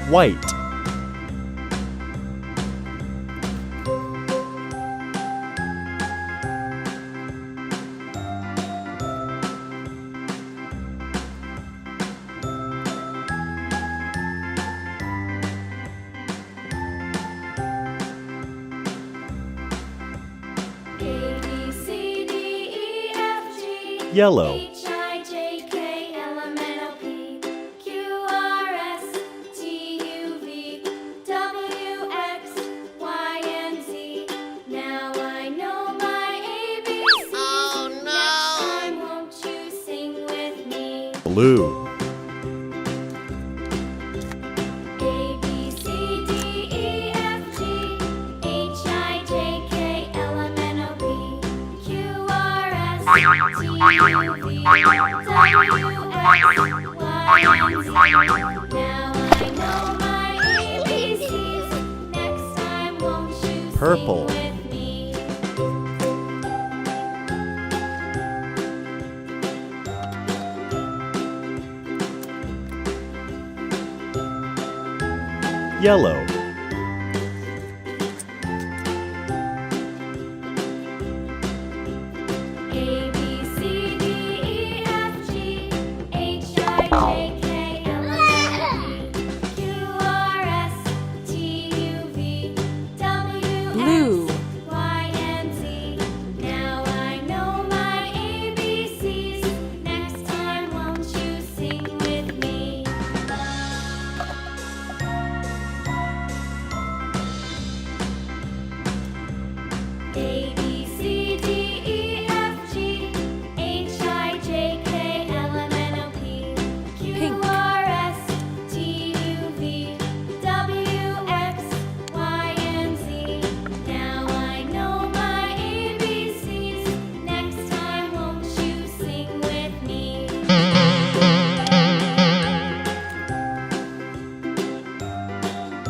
White. Yellow. Blue. Purple. Yellow. Blue.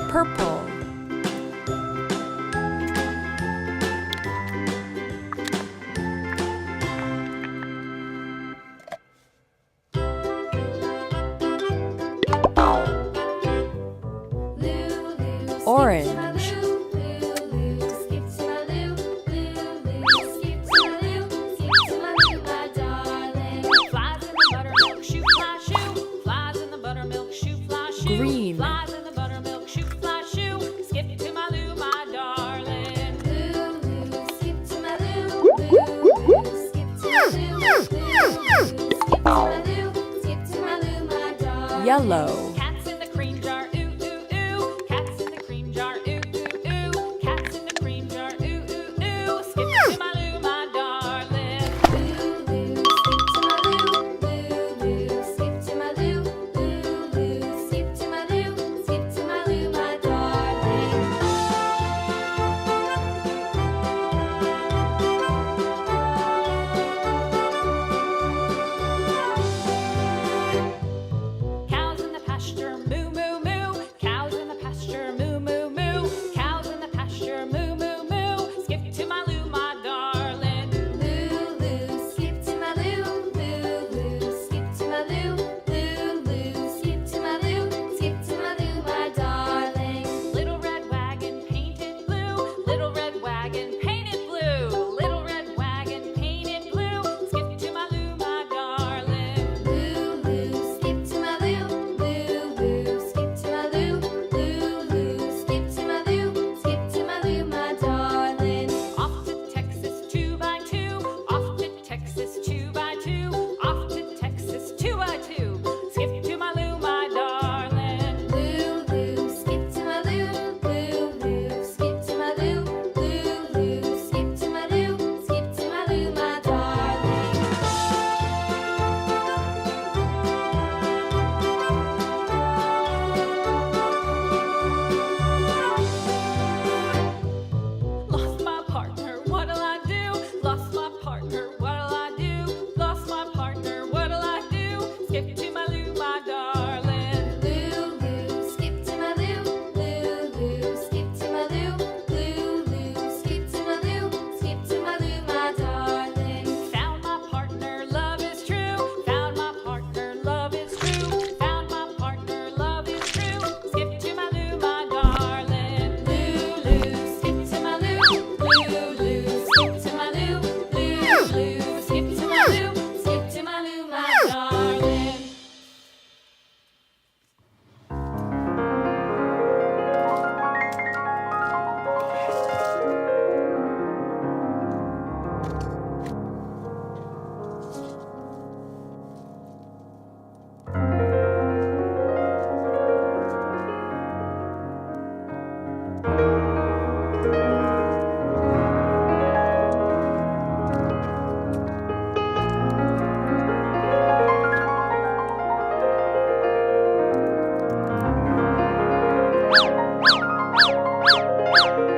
Purple. Orange. Green. Yellow. Cats in the cream jar, ooh, ooh, ooh. Cats in the cream jar, ooh, ooh, ooh. Cats in the cream jar, ooh, ooh, ooh. Skip to my loo, my darling. Loo, loo, skip to my loo, loo, loo. Skip to my loo, skip to my loo, my darling. Cows in the pasture.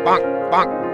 bonk, bonk.